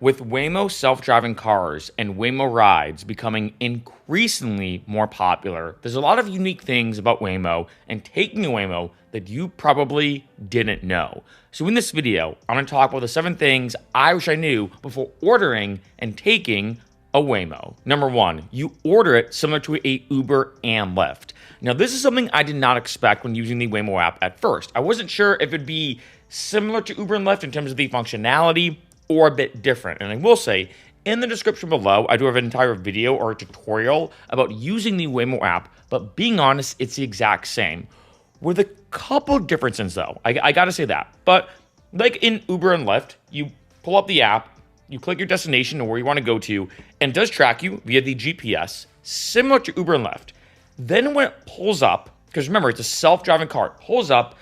With Waymo self-driving cars and Waymo rides becoming increasingly more popular, there's a lot of unique things about Waymo and taking a Waymo that you probably didn't know. So in this video, I'm going to talk about the 7 things I wish I knew before ordering and taking a Waymo. Number 1, you order it similar to a Uber and Lyft. Now this is something I did not expect when using the Waymo app at first. I wasn't sure if it'd be similar to Uber and Lyft in terms of the functionality or a bit different. And I will say, in the description below, I do have an entire video or a tutorial about using the Waymo app, but being honest, it's the exact same. With a couple differences though, I gotta say that. But like in Uber and Lyft, you pull up the app, you click your destination or where you wanna go to, and it does track you via the GPS, similar to Uber and Lyft. Then when it pulls up, because remember, it's a self-driving car, it pulls up,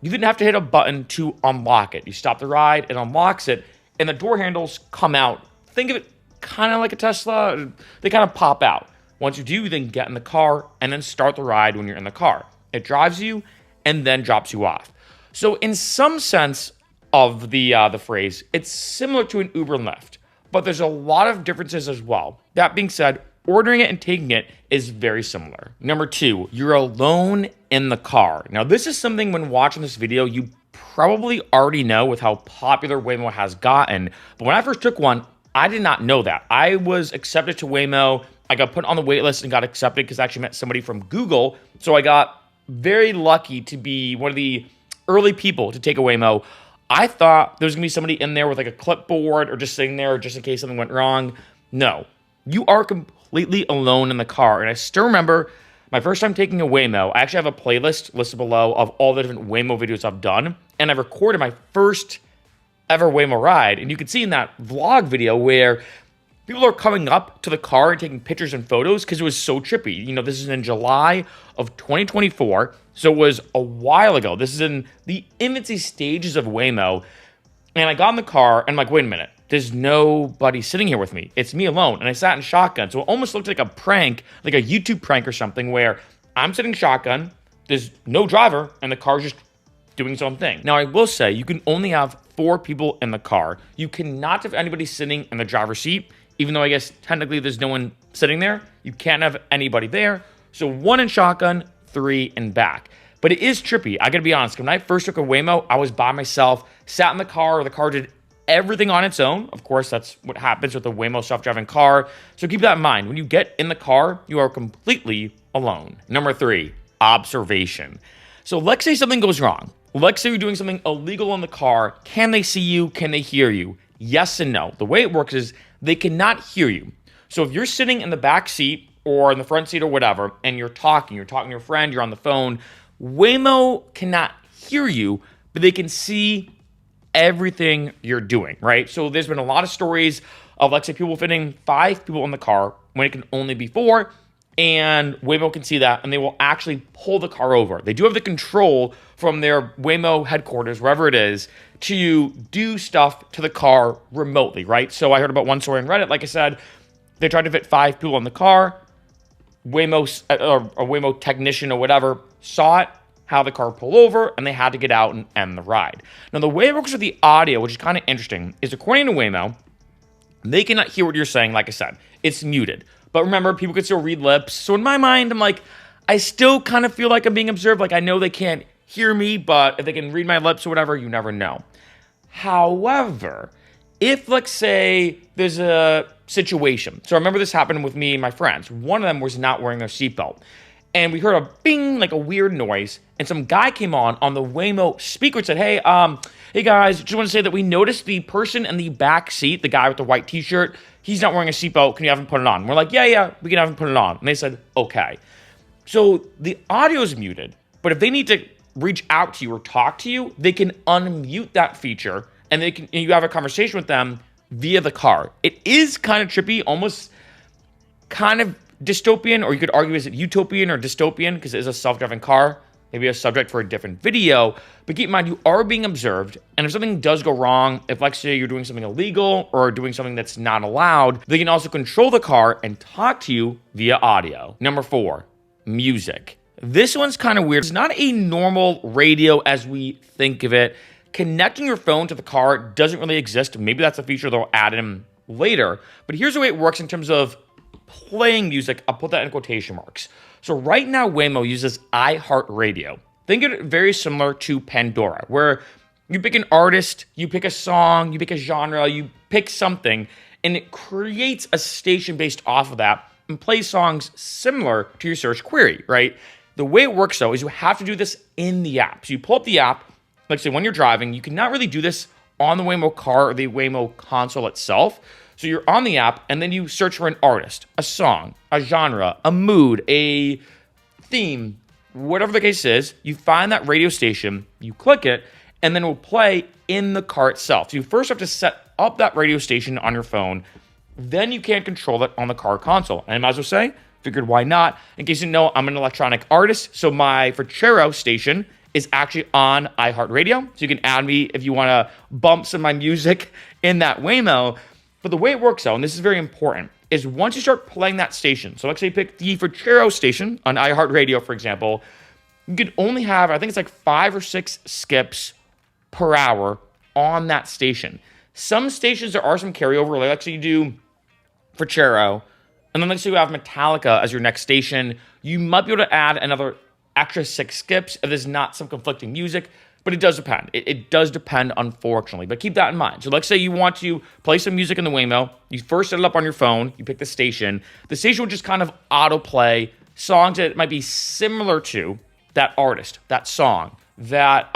you didn't have to hit a button to unlock it. You stop the ride, it unlocks it, and the door handles come out. Think of it kind of like a Tesla. They kind of pop out. Once you do, you then get in the car and then start the ride when you're in the car. It drives you and then drops you off. So in some sense of the phrase, it's similar to an Uber and Lyft, but there's a lot of differences as well. That being said, ordering it and taking it is very similar. Number 2, you're alone in the car. Now this is something when watching this video, you probably already know with how popular Waymo has gotten. But when I first took one, I did not know that. I was accepted to Waymo. I got put on the wait list and got accepted because I actually met somebody from Google. So I got very lucky to be one of the early people to take a Waymo. I thought there was gonna be somebody in there with like a clipboard or just sitting there just in case something went wrong. No, you are completely alone in the car. And I still remember my first time taking a Waymo. I actually have a playlist listed below of all the different Waymo videos I've done. And I recorded my first ever Waymo ride. And you can see in that vlog video where people are coming up to the car and taking pictures and photos because it was so trippy. You know, this is in July of 2024. So it was a while ago. This is in the infancy stages of Waymo. And I got in the car and I'm like, wait a minute. There's nobody sitting here with me. It's me alone. And I sat in shotgun. So it almost looked like a prank, like a YouTube prank or something where I'm sitting shotgun, there's no driver, and the car's just doing its own thing. Now, I will say you can only have 4 people in the car. You cannot have anybody sitting in the driver's seat, even though I guess technically there's no one sitting there. You can't have anybody there. So 1 in shotgun, 3 in back. But it is trippy. I gotta be honest. When I first took a Waymo, I was by myself, sat in the car did everything on its own. Of course, that's what happens with a Waymo self-driving car. So keep that in mind. When you get in the car, you are completely alone. Number 3, observation. So let's say something goes wrong. Let's say you're doing something illegal in the car. Can they see you? Can they hear you? Yes and no. The way it works is they cannot hear you. So if you're sitting in the back seat or in the front seat or whatever, and you're talking to your friend, you're on the phone, Waymo cannot hear you, but they can see everything you're doing, right? So there's been a lot of stories of, let's say, people fitting 5 people in the car when it can only be 4, and Waymo can see that, and they will actually pull the car over. They do have the control from their Waymo headquarters, wherever it is, to do stuff to the car remotely, right? So I heard about one story on Reddit, like I said, they tried to fit 5 people in the car, Waymo, or a Waymo technician or whatever, saw it, how the car pulled over, and they had to get out and end the ride. Now, the way it works with the audio, which is kind of interesting, is according to Waymo, they cannot hear what you're saying, like I said. It's muted. But remember, people can still read lips. So in my mind, I'm like, I still kind of feel like I'm being observed. Like, I know they can't hear me, but if they can read my lips or whatever, you never know. However, if, let's say, there's a situation. So I remember this happened with me and my friends. One of them was not wearing their seatbelt. And we heard a bing, like a weird noise, and some guy came on the Waymo speaker and said, hey guys, just want to say that we noticed the person in the back seat, the guy with the white t-shirt, he's not wearing a seatbelt. Can you have him put it on? We're like, yeah, we can have him put it on. And they said, okay. So the audio is muted, but if they need to reach out to you or talk to you, they can unmute that feature, and you have a conversation with them via the car. It is kind of trippy, almost kind of dystopian, or you could argue, is it utopian or dystopian, because it is a self-driving car. Maybe a subject for a different video, but keep in mind, you are being observed, and if something does go wrong, if, like, say you're doing something illegal or doing something that's not allowed, they can also control the car and talk to you via audio. Number 4, music. This one's kind of weird. It's not a normal radio as we think of it. connecting your phone to the car doesn't really exist. Maybe that's a feature they'll add in later. But here's the way it works in terms of playing music. I'll put that in quotation marks. So right now, Waymo uses iHeartRadio. Think of it very similar to Pandora, where you pick an artist, you pick a song, you pick a genre, you pick something, and it creates a station based off of that and plays songs similar to your search query, right? The way it works, though, is you have to do this in the app. So you pull up the app, like say when you're driving, you cannot really do this on the Waymo car or the Waymo console itself. So you're on the app, and then you search for an artist, a song, a genre, a mood, a theme, whatever the case is. You find that radio station, you click it, and then it will play in the car itself. So you first have to set up that radio station on your phone. Then you can control it on the car console. And I might as well say, figured why not? In case you know, I'm an electronic artist, so my Ferchero station is actually on iHeartRadio. So you can add me if you want to bump some of my music in that Waymo. But the way it works, though, and this is very important, is once you start playing that station, so let's say you pick the Ferchero station on iHeartRadio, for example, you could only have, I think it's like 5 or 6 skips per hour on that station. Some stations, there are some carryover, like let's say you do Ferchero, and then let's say you have Metallica as your next station. You might be able to add another extra 6 skips if there's not some conflicting music, but it does depend. It does depend, unfortunately, but keep that in mind. So let's say you want to play some music in the Waymo. You first set it up on your phone. You pick the station. The station will just kind of autoplay songs that might be similar to that artist, that song, that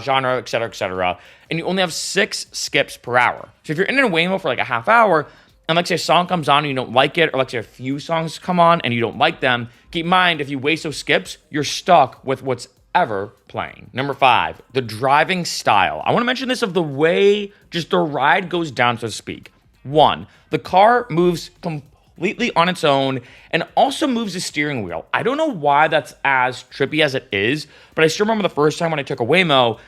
genre, et cetera, and you only have 6 skips per hour. So if you're in a Waymo for like a half hour, and let's say a song comes on and you don't like it, or let's say a few songs come on and you don't like them, keep in mind, if you waste those skips, you're stuck with what's ever playing. Number 5, the driving style. I want to mention this of the way just the ride goes down, so to speak. 1, the car moves completely on its own and also moves the steering wheel. I don't know why that's as trippy as it is, but I still remember the first time when I took a Waymo,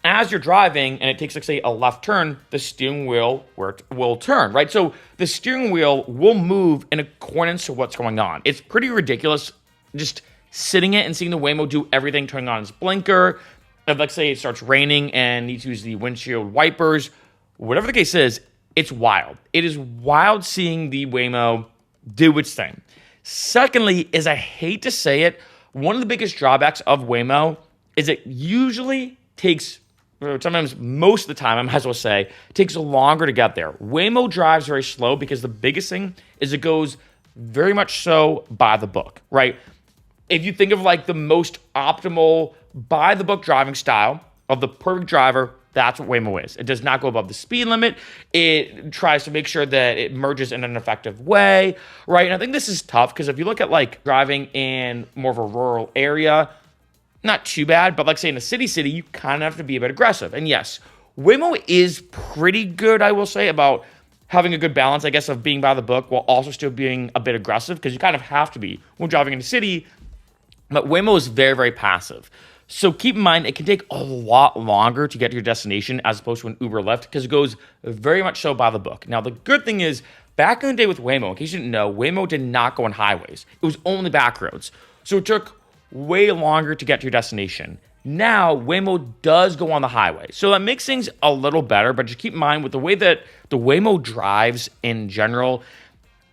as you're driving and it takes, like, say, a left turn, the steering wheel will turn, right? So the steering wheel will move in accordance to what's going on. It's pretty ridiculous just sitting it and seeing the Waymo do everything, turning on its blinker. If, let's say, it starts raining and needs to use the windshield wipers, whatever the case is, it's wild. It is wild seeing the Waymo do its thing. Secondly, is I hate to say it, one of the biggest drawbacks of Waymo is it usually takes, or sometimes most of the time, I might as well say, takes longer to get there. Waymo drives very slow because the biggest thing is it goes very much so by the book, right? If you think of like the most optimal by the book driving style of the perfect driver, that's what Waymo is. It does not go above the speed limit. It tries to make sure that it merges in an effective way, right? And I think this is tough because if you look at like driving in more of a rural area, not too bad, but like say in a city, you kind of have to be a bit aggressive. And yes, Waymo is pretty good, I will say, about having a good balance, I guess, of being by the book while also still being a bit aggressive because you kind of have to be when driving in a city. But Waymo is very, very passive. So keep in mind, it can take a lot longer to get to your destination as opposed to an Uber or Lyft because it goes very much so by the book. Now, the good thing is, back in the day with Waymo, in case you didn't know, Waymo did not go on highways. It was only back roads. So it took way longer to get to your destination. Now, Waymo does go on the highway. So that makes things a little better, but just keep in mind with the way that the Waymo drives in general,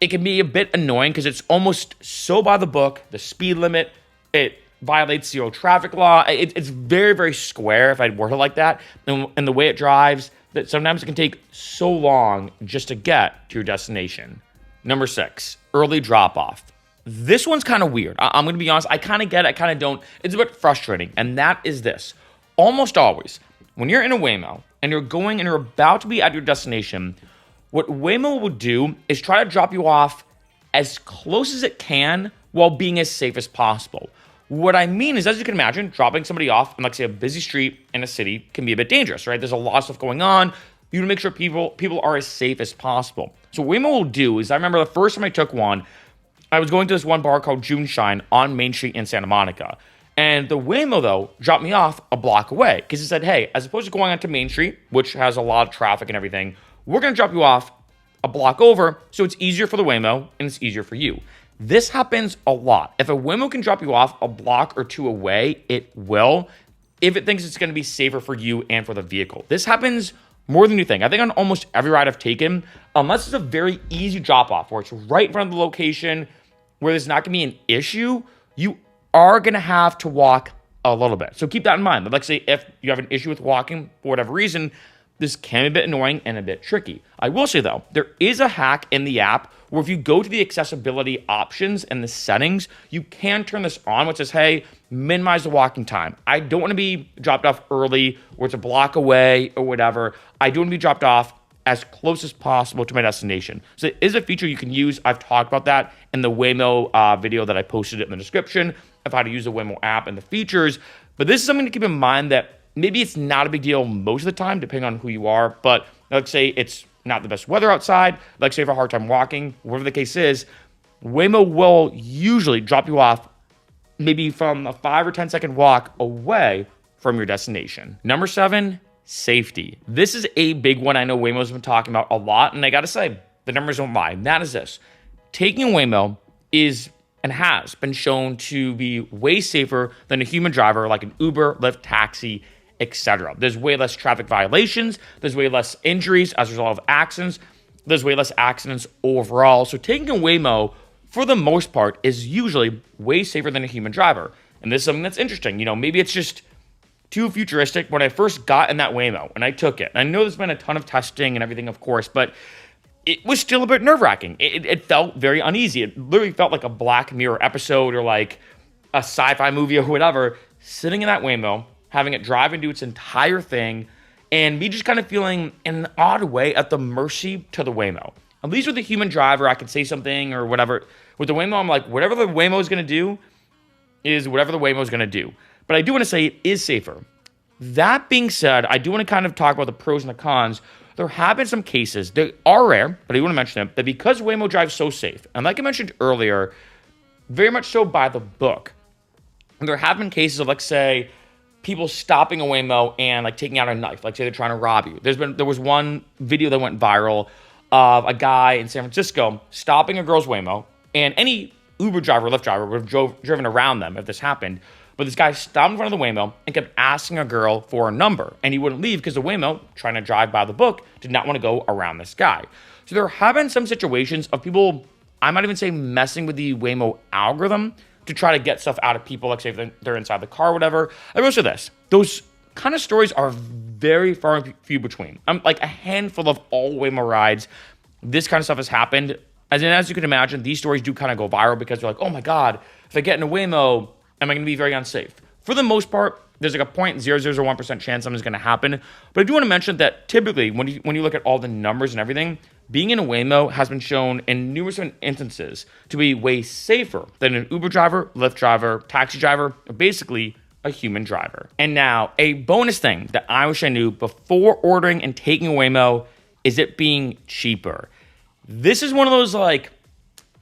it can be a bit annoying because it's almost so by the book, the speed limit, it violates zero traffic law. It's very, very square, if I'd word it like that. And the way it drives, that sometimes it can take so long just to get to your destination. Number 6, early drop-off. This one's kind of weird. I'm going to be honest. I kind of get it. I kind of don't. It's a bit frustrating. And that is this. Almost always, when you're in a Waymo and you're going and you're about to be at your destination, what Waymo will do is try to drop you off as close as it can while being as safe as possible. What I mean is, as you can imagine, dropping somebody off in, like, say, a busy street in a city can be a bit dangerous, right? There's a lot of stuff going on. You want to make sure people are as safe as possible. So what Waymo will do is, I remember the first time I took one, I was going to this one bar called Juneshine on Main Street in Santa Monica. And the Waymo, though, dropped me off a block away because it said, hey, as opposed to going onto Main Street, which has a lot of traffic and everything, we're going to drop you off a block over so it's easier for the Waymo and it's easier for you. This happens a lot. If a Waymo can drop you off a block or two away, it will. if it thinks it's going to be safer for you and for the vehicle. This happens more than you think. I think on almost every ride I've taken, unless it's a very easy drop off where it's right in front of the location where there's not going to be an issue, you are going to have to walk a little bit. So keep that in mind. But let's say if you have an issue with walking for whatever reason, this can be a bit annoying and a bit tricky. I will say though, there is a hack in the app where if you go to the accessibility options and the settings, you can turn this on, which says, hey, minimize the walking time. I don't want to be dropped off early or it's a block away or whatever. I do want to be dropped off as close as possible to my destination. So it is a feature you can use. I've talked about that in the Waymo video that I posted in the description of how to use the Waymo app and the features. But this is something to keep in mind that maybe it's not a big deal most of the time, depending on who you are. But let's say it's not the best weather outside. Let's say you have a hard time walking, whatever the case is, Waymo will usually drop you off maybe from a 5 or 10 second walk away from your destination. Number 7, safety. This is a big one I know Waymo's been talking about a lot, and I gotta say, the numbers don't lie. And that is this. Taking a Waymo is and has been shown to be way safer than a human driver like an Uber, Lyft, taxi, etc. There's way less traffic violations. There's way less injuries as a result of accidents. There's way less accidents overall. So taking a Waymo, for the most part, is usually way safer than a human driver. And this is something that's interesting. You know, maybe it's just too futuristic. When I first got in that Waymo and I took it, and I know there's been a ton of testing and everything, of course, but it was still a bit nerve-wracking. It felt very uneasy. It literally felt like a Black Mirror episode or like a sci-fi movie or whatever, sitting in that Waymo, having it drive and do its entire thing, and me just kind of feeling in an odd way at the mercy to the Waymo. At least with a human driver, I could say something or whatever. With the Waymo, I'm like, whatever the Waymo is going to do is whatever the Waymo is going to do. But I do want to say it is safer. That being said, I do want to kind of talk about the pros and the cons. There have been some cases that are rare, but I do want to mention them, that because Waymo drives so safe, and like I mentioned earlier, very much so by the book, and there have been cases of, let's say, people stopping a Waymo and like taking out a knife, like say they're trying to rob you. There was one video that went viral of a guy in San Francisco stopping a girl's Waymo, and any Uber driver, Lyft driver would have driven around them if this happened. But this guy stopped in front of the Waymo and kept asking a girl for a number. And he wouldn't leave because the Waymo, trying to drive by the book, did not want to go around this guy. So there have been some situations of people, I might even say, messing with the Waymo algorithm to try to get stuff out of people, like say if they're inside the car or whatever. I will say this. Those kind of stories are very far and few between. Like a handful of all Waymo rides, this kind of stuff has happened. As you can imagine, these stories do kind of go viral because they're like, oh my God, if I get in a Waymo, am I going to be very unsafe? For the most part, there's like a 0.0001% chance something's going to happen. But I do want to mention that typically when you look at all the numbers and everything, being in a Waymo has been shown in numerous instances to be way safer than an Uber driver, Lyft driver, taxi driver, or basically a human driver. And now, a bonus thing that I wish I knew before ordering and taking a Waymo is it being cheaper. This is one of those like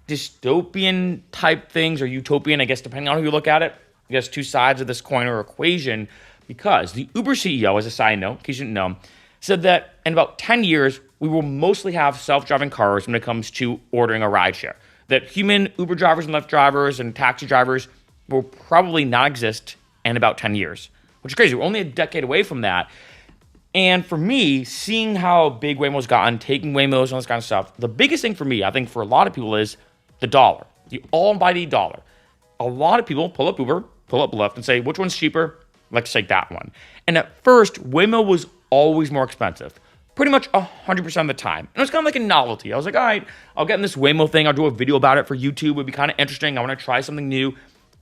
dystopian type things, or utopian, I guess, depending on who you look at it. I guess two sides of this coin or equation, because the Uber CEO, as a side note, in case you didn't know, said that in about 10 years, we will mostly have self-driving cars when it comes to ordering a rideshare. That human Uber drivers and Lyft drivers and taxi drivers will probably not exist in about 10 years, which is crazy. We're only a decade away from that. And for me, seeing how big Waymo's gotten, taking Waymos and all this kind of stuff, the biggest thing for me, I think for a lot of people, is the dollar, the almighty dollar. A lot of people pull up Uber, pull up Lyft, and say, which one's cheaper? Let's take that one. And at first, Waymo was always more expensive, pretty much 100% of the time. And it was kind of like a novelty. I was like, all right, I'll get in this Waymo thing. I'll do a video about it for YouTube. It would be kind of interesting. I want to try something new.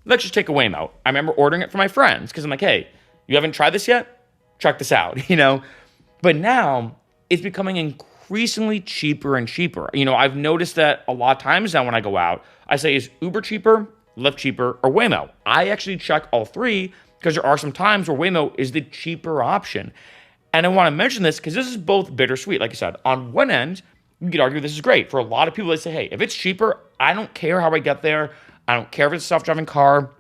Let's just take a Waymo. I remember ordering it for my friends because I'm like, hey, you haven't tried this yet? Check this out, you know? But now it's becoming increasingly cheaper and cheaper. You know, I've noticed that a lot of times now when I go out, I say, is Uber cheaper, Lyft cheaper, or Waymo? I actually check all three because there are some times where Waymo is the cheaper option. And I want to mention this because this is both bittersweet. Like I said, on one end, you could argue this is great. For a lot of people, they say, hey, if it's cheaper, I don't care how I get there. I don't care if it's a self-driving car.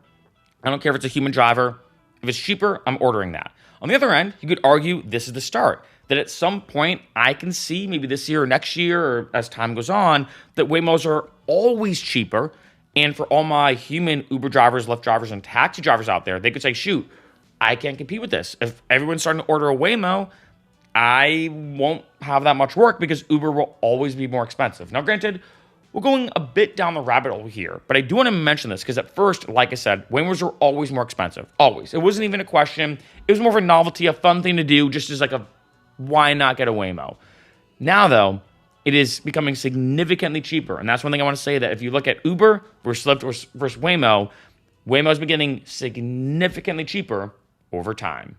I don't care if it's a human driver. If it's cheaper, I'm ordering that. On the other end, you could argue this is the start. That at some point, I can see, maybe this year or next year, or as time goes on, that Waymos are always cheaper. And for all my human Uber drivers, Lyft drivers, and taxi drivers out there, they could say, shoot, I can't compete with this. If everyone's starting to order a Waymo, I won't have that much work because Uber will always be more expensive. Now, granted, we're going a bit down the rabbit hole here, but I do want to mention this because at first, like I said, Waymos were always more expensive. Always. It wasn't even a question. It was more of a novelty, a fun thing to do, just as like a why not get a Waymo? Now, though, it is becoming significantly cheaper. And that's one thing I want to say, that if you look at Uber versus Lyft versus Waymo, Waymo's been getting significantly cheaper over time.